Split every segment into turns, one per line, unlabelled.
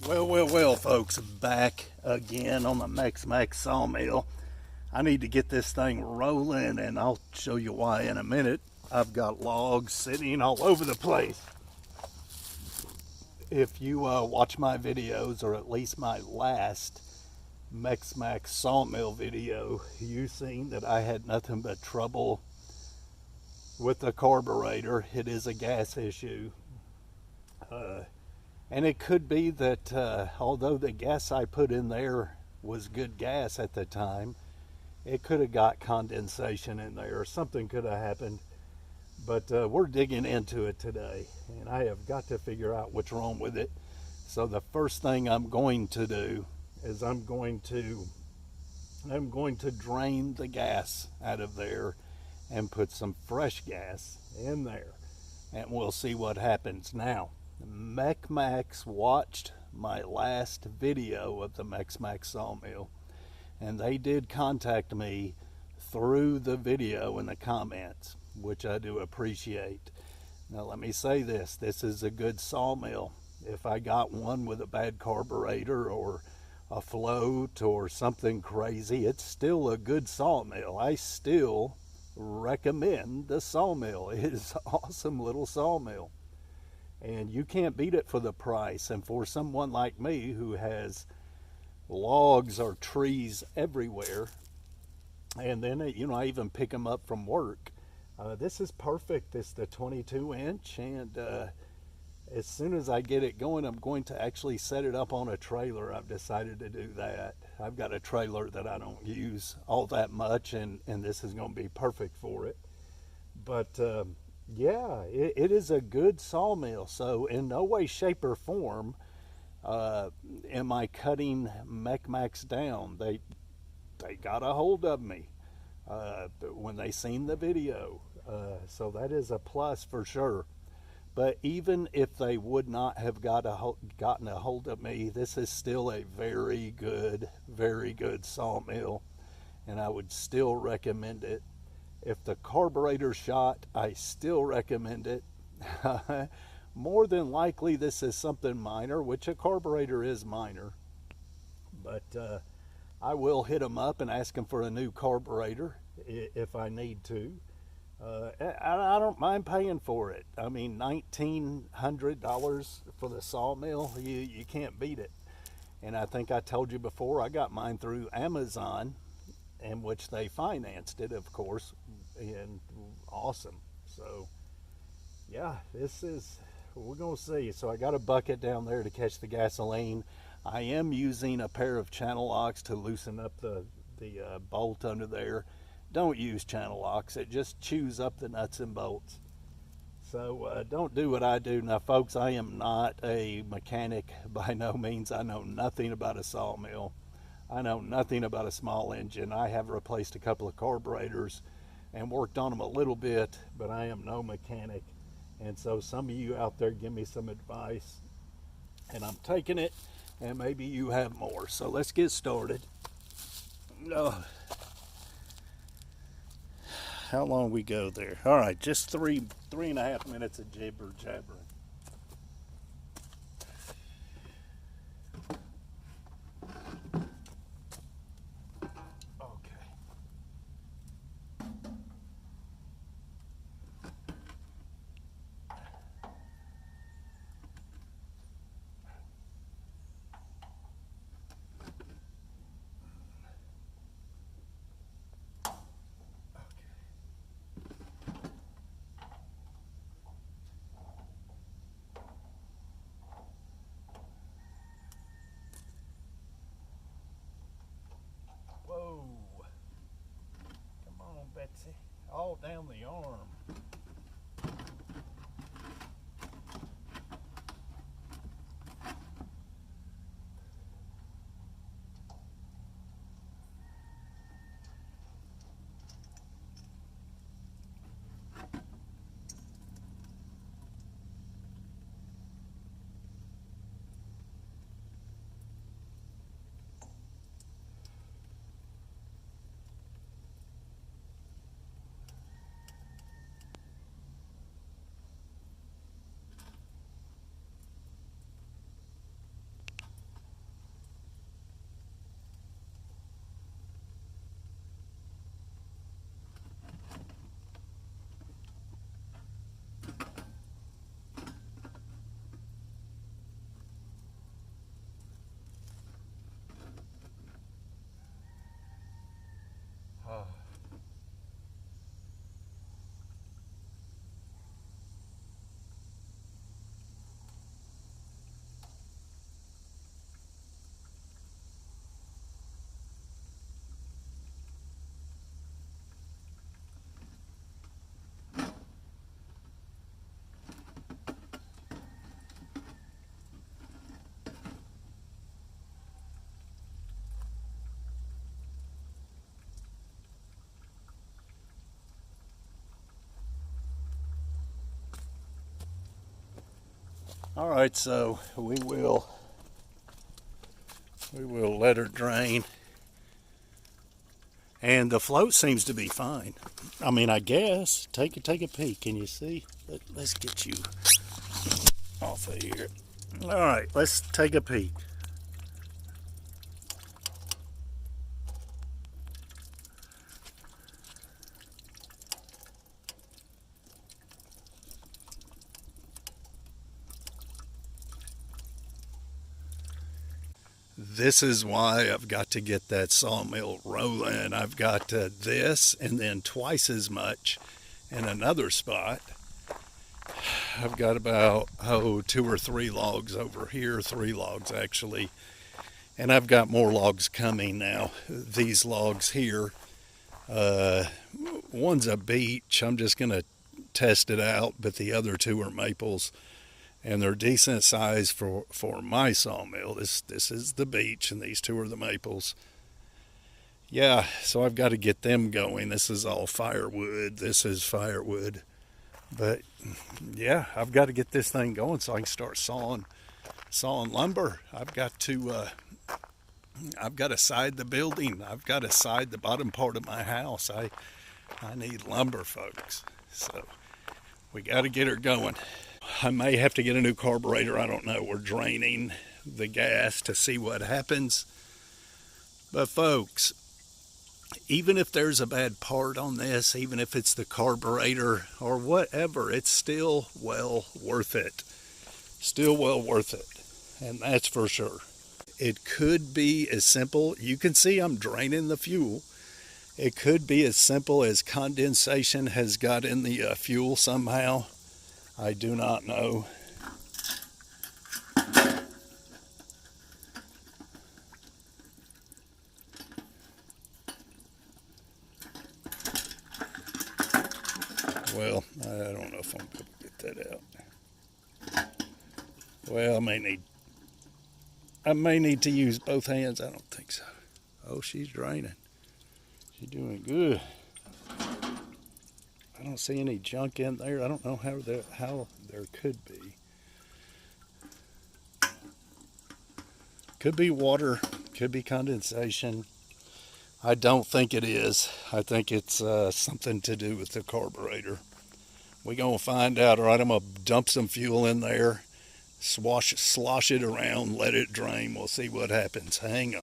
Well, folks, back again on the MechMaxx sawmill. I need to get this thing rolling, and I'll show you why in a minute. I've got logs sitting all over the place. If you watch my videos, or at least my last MechMaxx sawmill video, you seen that I had nothing but trouble with the carburetor. It is a gas issue. And it could be that although the gas I put in there was good gas at the time, it could have got condensation in there, or something could have happened. But we're digging into it today, and I have got to figure out what's wrong with it. So the first thing I'm going to do is I'm going to drain the gas out of there and put some fresh gas in there, and we'll see what happens. Now, MechMaxx watched my last video of the MechMaxx sawmill, and they did contact me through the video in the comments, which I do appreciate. Now let me say this is a good sawmill. If I got one with a bad carburetor or a float or something crazy, it's still a good sawmill. I still recommend the sawmill. It is an awesome little sawmill, and you can't beat it for the price. And for someone like me who has logs or trees everywhere, and then I even pick them up from work, this is perfect. It's the 22-inch, and as soon as I get it going, I'm going to actually set it up on a trailer. I've decided to do that. I've got a trailer that I don't use all that much, and this is going to be perfect for it. But yeah, it is a good sawmill. So in no way, shape, or form am I cutting MechMaxx down. They got a hold of me when they seen the video. So that is a plus for sure. But even if they would not have gotten a hold of me, this is still a very good sawmill, and I would still recommend it. If the carburetor's shot, I still recommend it. More than likely, this is something minor, which a carburetor is minor. But I will hit them up and ask them for a new carburetor if I need to. I don't mind paying for it. I mean, $1,900 for the sawmill, you can't beat it. And I think I told you before, I got mine through Amazon, in which they financed it, of course, and awesome. So yeah, we're gonna see. So I got a bucket down there to catch the gasoline. I am using a pair of channel locks to loosen up the bolt under there. Don't use channel locks. It just chews up the nuts and bolts. So don't do what I do. Now, folks, I am not a mechanic by no means. I know nothing about a sawmill. I know nothing about a small engine. I have replaced a couple of carburetors and worked on them a little bit, but I am no mechanic. And so some of you out there give me some advice, and I'm taking it, and maybe you have more. So let's get started. How long we go there? All right, just three and a half minutes of jibber jabbering. Whoa. Come on, Betsy. All down the arm. All right, so we will let her drain. And the float seems to be fine. I mean, I guess. Take a peek. Can you see? Let's get you off of here. All right, let's take a peek. This is why I've got to get that sawmill rolling. I've got this and then twice as much in another spot. I've got about 2 or 3 logs over here, 3 logs actually, and I've got more logs coming now. These logs here, one's a beech. I'm just gonna test it out, but the other 2 are maples, and they're decent size for my sawmill. This is the beech, and these 2 are the maples. Yeah, so I've got to get them going. This is all firewood. This is firewood. But yeah, I've got to get this thing going so I can start sawing lumber. I've got to side the building. I've got to side the bottom part of my house. I need lumber, folks. So we got to get her going. I may have to get a new carburetor. I don't know. We're draining the gas to see what happens. But folks, even if there's a bad part on this, even if it's the carburetor or whatever, it's still well worth it. Still well worth it. And that's for sure. It could be as simple. You can see I'm draining the fuel. It could be as simple as condensation has got in the fuel somehow. I do not know. Well, I don't know if I'm going to get that out. Well, I may need to use both hands. I don't think so. Oh, she's draining. She's doing good. I don't see any junk in there. I don't know how there could be. Could be water, could be condensation. I don't think it is. I think it's something to do with the carburetor. We're going to find out. All right, I'm going to dump some fuel in there, slosh it around, let it drain. We'll see what happens. Hang on.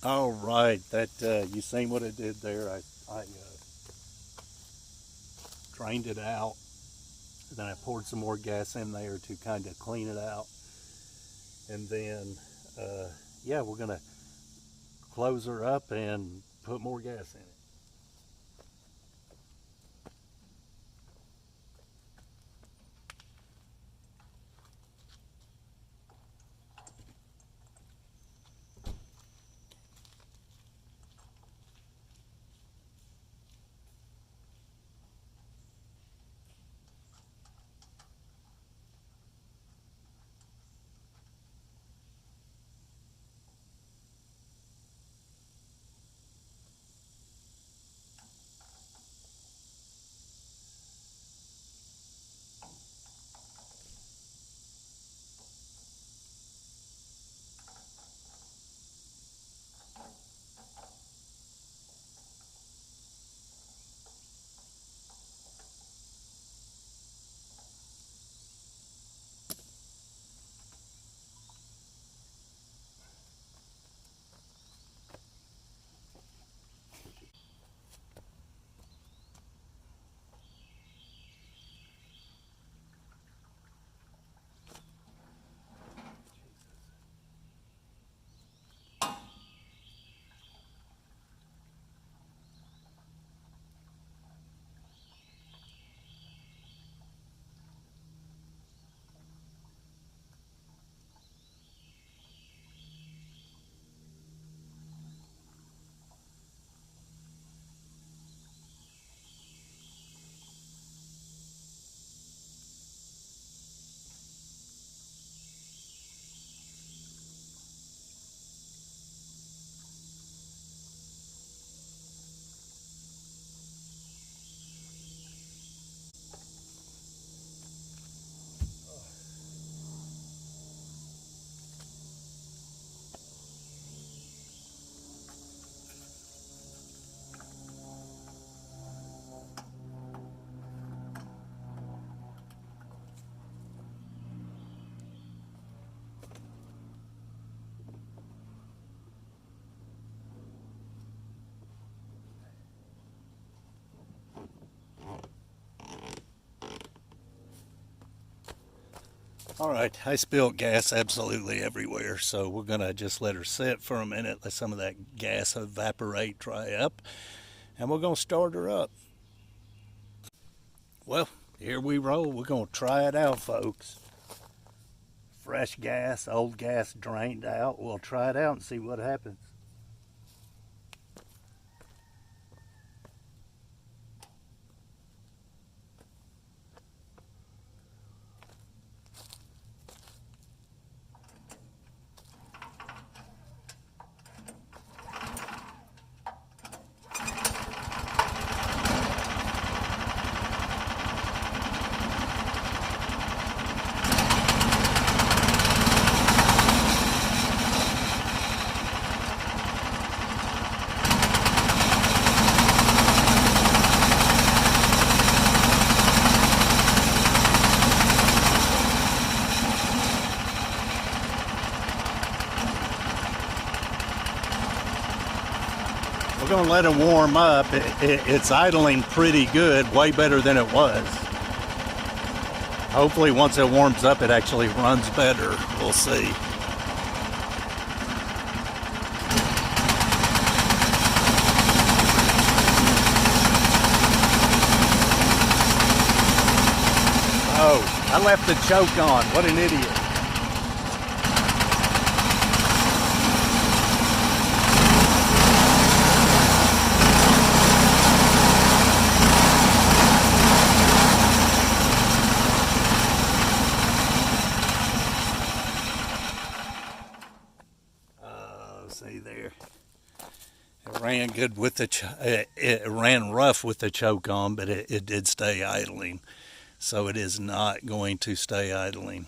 All right, you seen what I did there? I drained it out, and then I poured some more gas in there to kind of clean it out, and then yeah, we're gonna close her up and put more gas in it. All right, I spilled gas absolutely everywhere, so we're gonna just let her sit for a minute, let some of that gas evaporate, dry up, and we're gonna start her up. Well, here we roll. We're gonna try it out, folks. Fresh gas, old gas drained out. We'll try it out and see what happens. We're gonna let it warm up. It's idling pretty good, way better than it was. Hopefully once it warms up, it actually runs better. We'll see. Oh, I left the choke on. What an idiot. See there, it ran good with the it ran rough with the choke on, but it did stay idling, so it is not going to stay idling.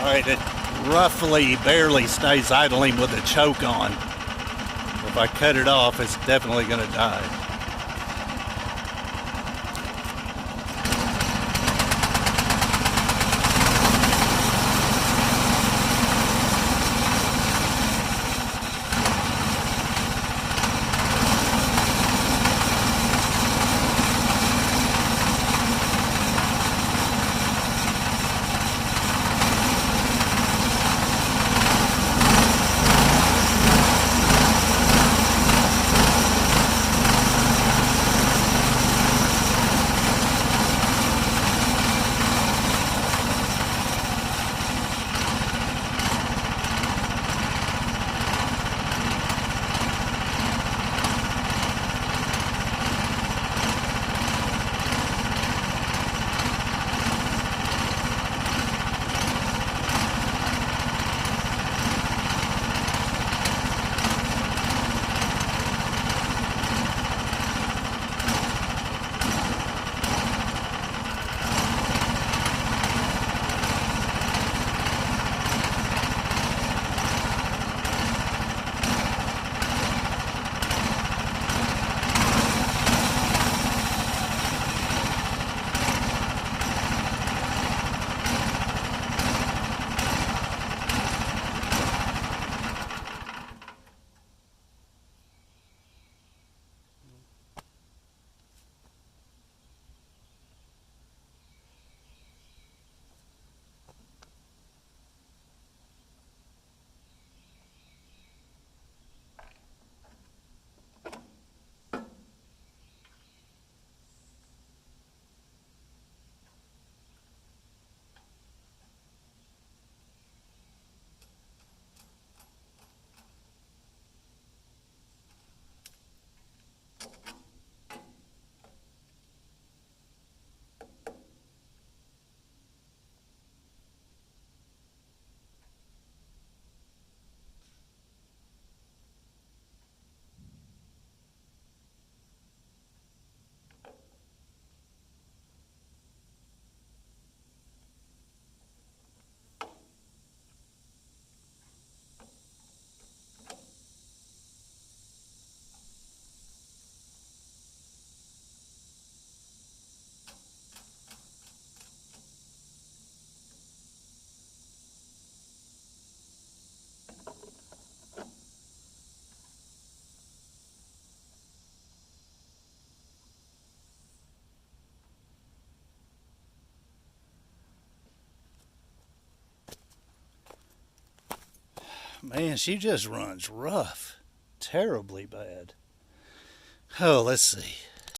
All right, it roughly barely stays idling with the choke on. If I cut it off, it's definitely going to die. Man, she just runs rough. Terribly bad. Oh, let's see.